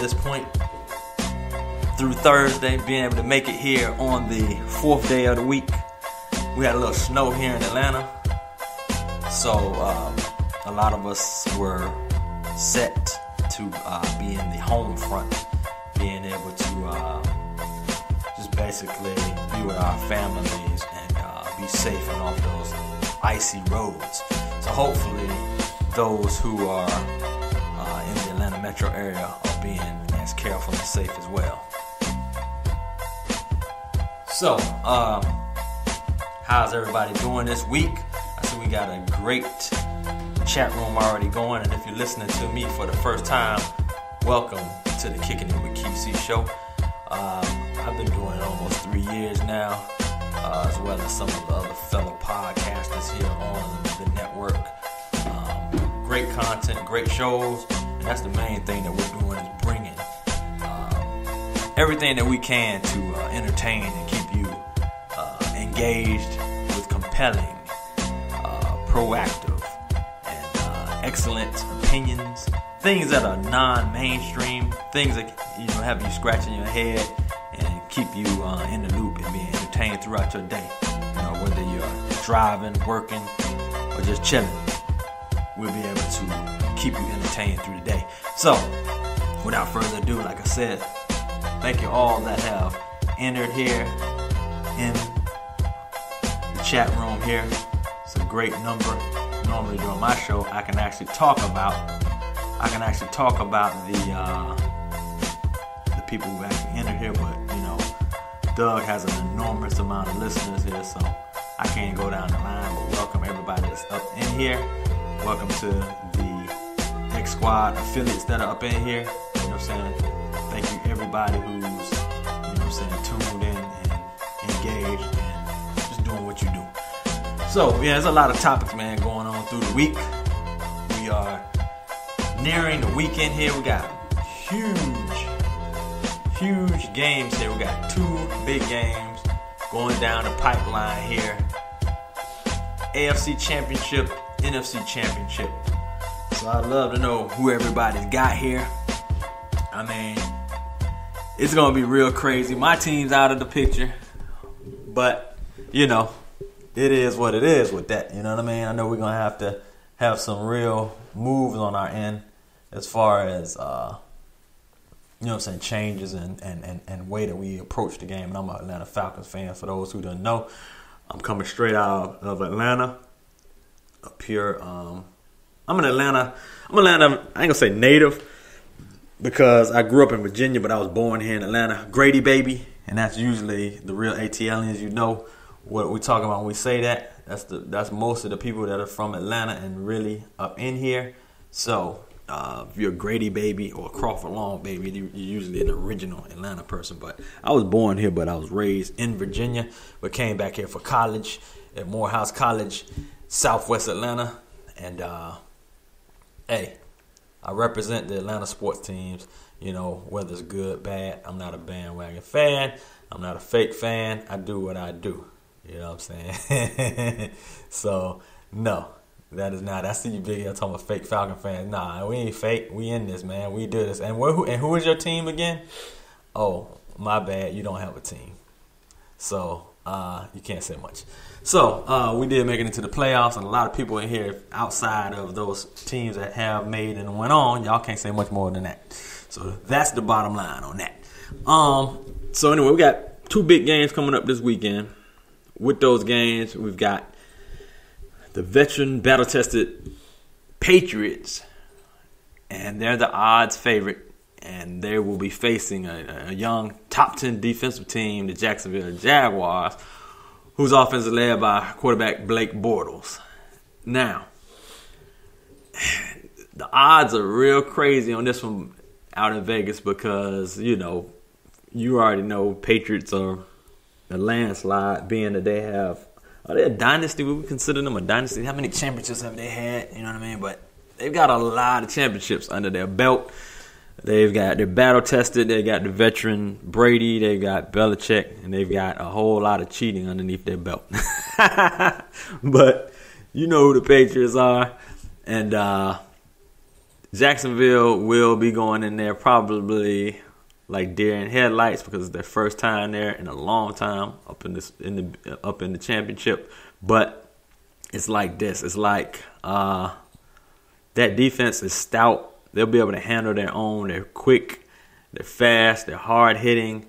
this point through Thursday, being able to make it here on the fourth day of the week. We had a little snow here in Atlanta, so a lot of us were set to be in the home front, being able to just basically be with our families and be safe and off those icy roads. So hopefully those who are in the Atlanta metro area are being as careful and safe as well. So, how's everybody doing this week? I see we got a great chat room already going, and if you're listening to me for the first time, welcome to the Kickin with Kysii show. I've been doing it almost 3 years now, as well as some of the other fellow podcasters here on the network. Great content, great shows, and that's the main thing that we're doing is bringing everything that we can to entertain and keep you engaged with compelling, proactive, and excellent opinions, things that are non-mainstream, things that have you scratching your head and keep you in the loop and being entertained throughout your day. Whether you're driving, working, or just chilling, we'll be able to keep you entertained through the day. So, without further ado, like I said, thank you all that have entered here in the chat room here. It's a great number. Normally during my show, I can actually talk about the people who actually entered here, but Doug has an enormous amount of listeners here, so I can't go down the line. But welcome everybody that's up in here. Welcome to the X Squad affiliates that are up in here. You know what I'm saying? Thank you everybody who's tuned in and engaged and just doing what you do. So yeah, there's a lot of topics, man, going on through the week. We are nearing the weekend here. We got huge games here. We got 2 big games going down the pipeline here. AFC Championship, NFC Championship. So I'd love to know who everybody's got here. I mean, it's going to be real crazy. My team's out of the picture, but, it is what it is with that. You know what I mean? I know we're going to have to have some real moves on our end as far as, changes and way that we approach the game. And I'm an Atlanta Falcons fan. For those who don't know, I'm coming straight out of Atlanta, up here. I'm an Atlanta, I ain't going to say native, because I grew up in Virginia, but I was born here in Atlanta. Grady baby, and that's usually the real ATLians. You know what we're talking about when we say that. That's most of the people that are from Atlanta and really up in here. So if you're a Grady baby or a Crawford Long baby, you're usually an original Atlanta person. But I was born here, but I was raised in Virginia, but came back here for college at Morehouse College, Southwest Atlanta. And hey, I represent the Atlanta sports teams, whether it's good, bad. I'm not a bandwagon fan. I'm not a fake fan. I do what I do. You know what I'm saying? So, no, that is not. I see you big here talking about fake Falcon fans. Nah, we ain't fake. We in this, man. We do this. And who is your team again? Oh, my bad. You don't have a team. So, you can't say much. So, we did make it into the playoffs, and a lot of people in here outside of those teams that have made and went on, y'all can't say much more than that. So, that's the bottom line on that. So, anyway, we got 2 big games coming up this weekend. With those games, we've got the veteran, battle-tested Patriots, and they're the odds favorite, and they will be facing a young top 10 defensive team, the Jacksonville Jaguars, whose offense is led by quarterback Blake Bortles. Now, the odds are real crazy on this one out in Vegas because, you already know Patriots are a landslide, being that they have, are they a dynasty? We would consider them a dynasty. How many championships have they had? You know what I mean? But they've got a lot of championships under their belt. They're battle tested. They got the veteran Brady. They got Belichick, and they've got a whole lot of cheating underneath their belt. But you know who the Patriots are, and Jacksonville will be going in there probably like deer in headlights because it's their first time there in a long time up in the championship. But it's like this. It's like that defense is stout. They'll be able to handle their own. They're quick. They're fast. They're hard hitting.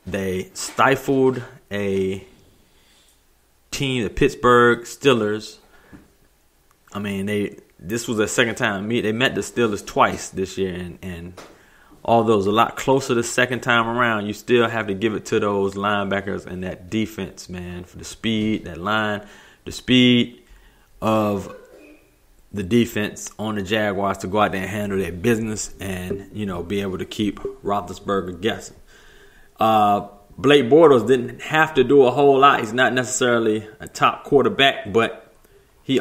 They stifled a team, the Pittsburgh Steelers. I mean, this was their second time meet. They met the Steelers twice this year, and although it's a lot closer the second time around, you still have to give it to those linebackers and that defense, man, for the speed, that line, the speed of the defense on the Jaguars to go out there and handle their business and, be able to keep Roethlisberger guessing. Blake Bortles didn't have to do a whole lot. He's not necessarily a top quarterback, but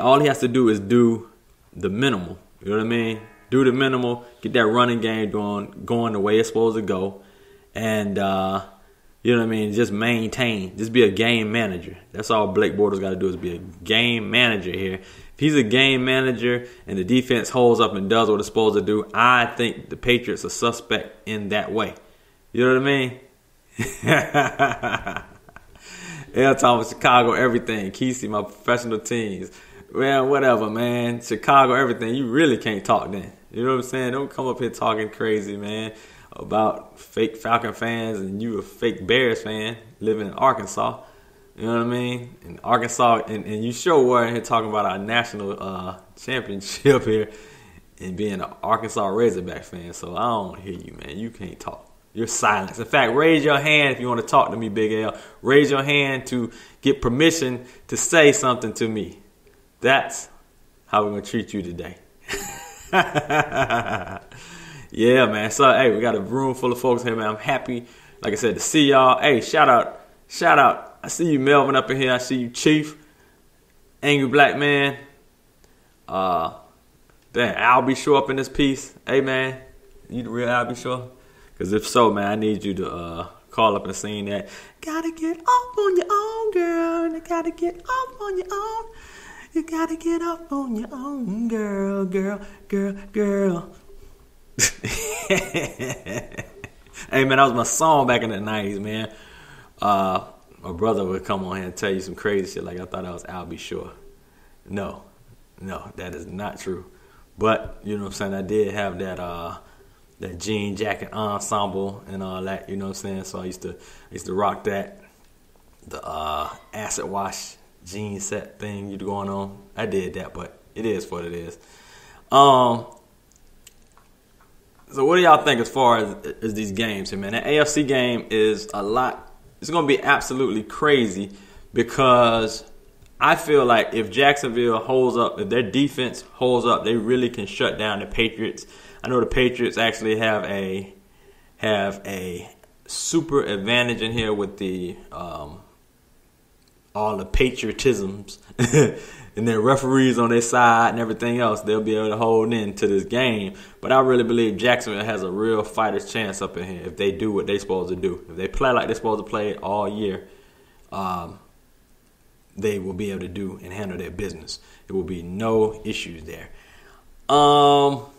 all he has to do is do the minimal. You know what I mean? Do the minimal, get that running game going the way it's supposed to go, and you know what I mean? Just maintain. Just be a game manager. That's all Blake Bortles got to do is be a game manager here. If he's a game manager and the defense holds up and does what it's supposed to do, I think the Patriots are suspect in that way. You know what I mean? L. Thomas, Chicago, everything. Kysii, my professional teams. Well, whatever, man. Chicago, everything. You really can't talk then. You know what I'm saying? Don't come up here talking crazy, man, about fake Falcon fans and you a fake Bears fan living in Arkansas. You know what I mean? In Arkansas, and you sure were here talking about our national championship here and being an Arkansas Razorback fan. So I don't hear you, man. You can't talk. You're silenced. In fact, raise your hand if you want to talk to me, Big L. Raise your hand to get permission to say something to me. That's how we're going to treat you today. Yeah, man. So, hey, we got a room full of folks here, man. I'm happy, like I said, to see y'all. Hey, shout out. I see you, Melvin, up in here. I see you, Chief. Angry Black Man. Damn, Albie show up in this piece. Hey, man. You the real Albie show? Because if so, man, I need you to call up and sing that. Gotta get off on your own, girl. You gotta get off on your own. You gotta get off on your own, girl. Hey, man, that was my song back in the 90s, man. My brother would come on here and tell you some crazy shit like I thought I was Albie Shore. No, that is not true. But, you know what I'm saying, I did have that jean jacket ensemble and all that, you know what I'm saying? So I used to rock that. The acid wash jean set thing you going on. I did that, but it is what it is. So what do y'all think as far as these games here, man? That AFC game is a lot. It's going to be absolutely crazy because I feel like if Jacksonville holds up, if their defense holds up, they really can shut down the Patriots. I know the Patriots actually have a super advantage in here with the all the patriotisms and their referees on their side and everything else. They'll be able to hold in to this game. But I really believe Jacksonville has a real fighter's chance up in here if they do what they're supposed to do. If they play like they're supposed to play all year, they will be able to do and handle their business. There will be no issues there. Bortles,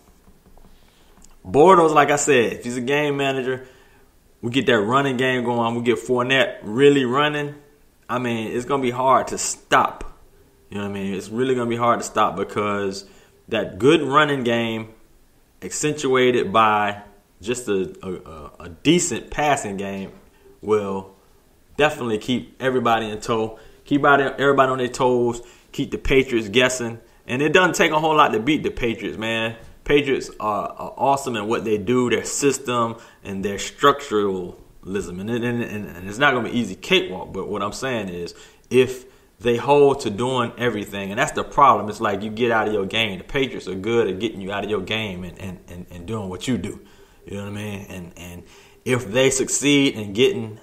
like I said, if he's a game manager, we get that running game going. We get Fournette really running. I mean, it's going to be hard to stop. You know what I mean? It's really going to be hard to stop because that good running game accentuated by just a decent passing game will definitely keep everybody in tow, keep everybody on their toes, keep the Patriots guessing. And it doesn't take a whole lot to beat the Patriots, man. Patriots are awesome in what they do, their system, and their structuralism. And it's not going to be easy cakewalk, but what I'm saying is if they hold to doing everything, and that's the problem. It's like you get out of your game. The Patriots are good at getting you out of your game and doing what you do. You know what I mean? And if they succeed in getting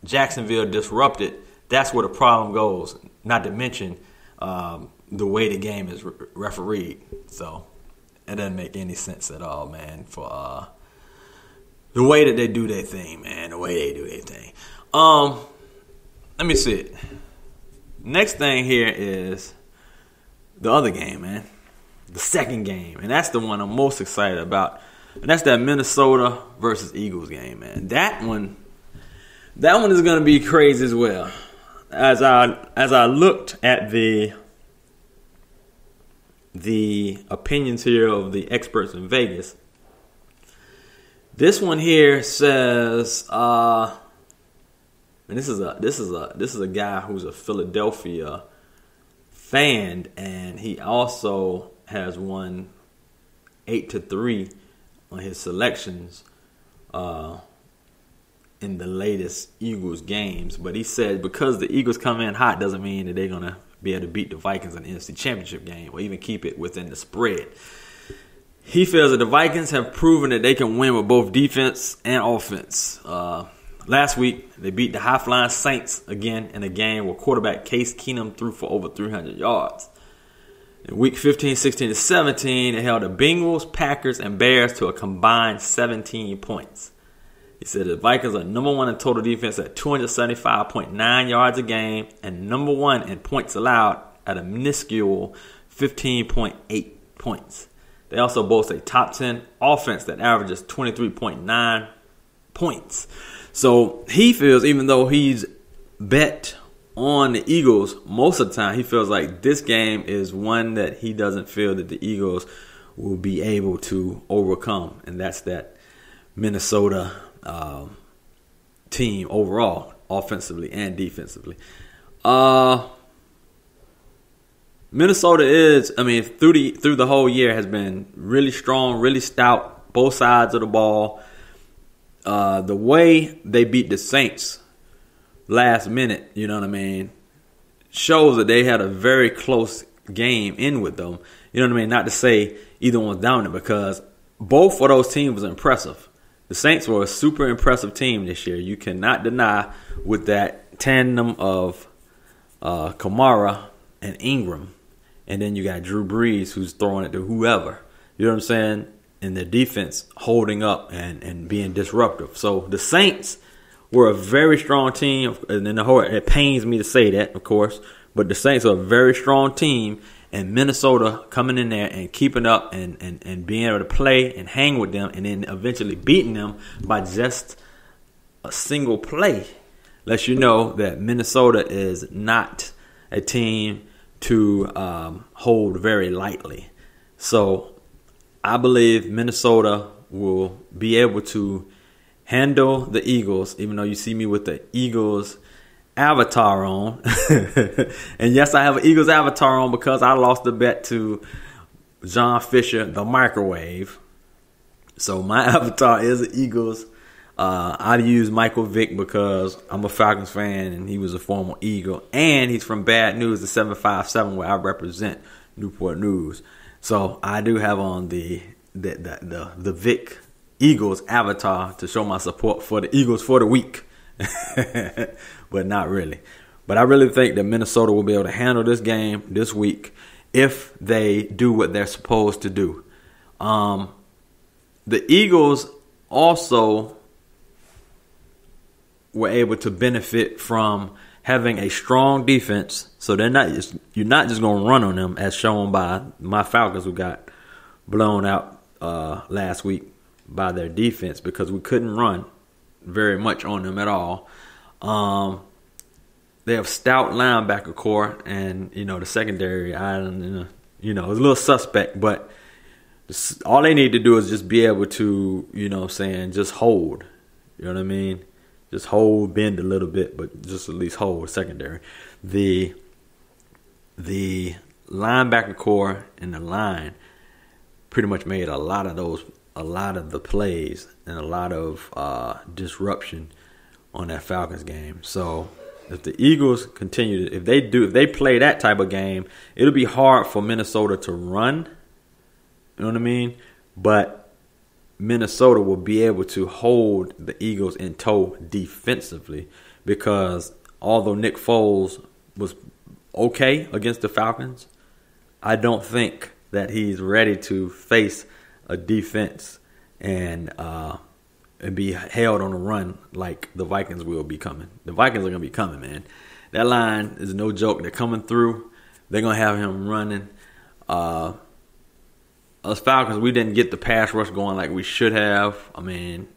Jacksonville disrupted, that's where the problem goes. Not to mention the way the game is refereed. So it doesn't make any sense at all, man, for the way that they do their thing, man. The way they do their thing. Let me see it. Next thing here is the other game, man. the second game, and that's the one I'm most excited about. And that's that Minnesota versus Eagles game, man. That one is going to be crazy as well. As I looked at the opinions here of the experts in Vegas, this one here says, and this is a guy who's a Philadelphia fan, and he also has won 8-3 on his selections in the latest Eagles games. But he said because the Eagles come in hot doesn't mean that they're going to be able to beat the Vikings in the NFC Championship game or even keep it within the spread. He feels that the Vikings have proven that they can win with both defense and offense. Last week, they beat the high-flying Saints again in a game where quarterback Case Keenum threw for over 300 yards. In week 15, 16, and 17, they held the Bengals, Packers, and Bears to a combined 17 points. He said the Vikings are number one in total defense at 275.9 yards a game and number one in points allowed at a minuscule 15.8 points. They also boast a top 10 offense that averages 23.9 points. So he feels, even though he's bet on the Eagles most of the time, he feels like this game is one that he doesn't feel that the Eagles will be able to overcome. And that's that Minnesota team overall, offensively and defensively. Minnesota is, through the whole year has been really strong, really stout, both sides of the ball. The way they beat the Saints last minute, you know what I mean, shows that they had a very close game in with them. You know what I mean? Not to say either one was dominant, because both of those teams was impressive. The Saints were a super impressive team this year. You cannot deny with that tandem of Kamara and Ingram. And then you got Drew Brees, who's throwing it to whoever. You know what I'm saying? And their defense holding up and being disruptive. So the Saints were a very strong team. And in the whole, it pains me to say that, of course. But the Saints are a very strong team. And Minnesota coming in there and keeping up and being able to play and hang with them and then eventually beating them by just a single play lets you know that Minnesota is not a team to hold very lightly. So I believe Minnesota will be able to handle the Eagles, even though you see me with the Eagles avatar on. And yes, I have an Eagles avatar on because I lost the bet to John Fisher, the microwave. So my avatar is the Eagles. I use Michael Vick because I'm a Falcons fan and he was a former Eagle. And he's from Bad News, the 757, where I represent Newport News. So I do have on the Vic Eagles avatar to show my support for the Eagles for the week. But not really. But I really think that Minnesota will be able to handle this game this week if they do what they're supposed to do. The Eagles also were able to benefit from having a strong defense. So you're not just going to run on them, as shown by my Falcons, who got blown out last week by their defense because we couldn't run very much on them at all. They have stout linebacker core, and the secondary, it's a little suspect, but all they need to do is just be able to, just hold. You know what I mean? Just hold, bend a little bit, but just at least hold secondary. The linebacker core and the line pretty much made a lot of the plays and a lot of disruption on that Falcons game. So if the Eagles continue, if they play that type of game, it'll be hard for Minnesota to run. You know what I mean? But Minnesota will be able to hold the Eagles in tow defensively, because although Nick Foles was okay against the Falcons, I don't think that he's ready to face a defense and be held on the run like the Vikings will be coming. The Vikings are going to be coming, man. That line is no joke. They're coming through. They're going to have him running. us Falcons, we didn't get the pass rush going like we should have. I mean,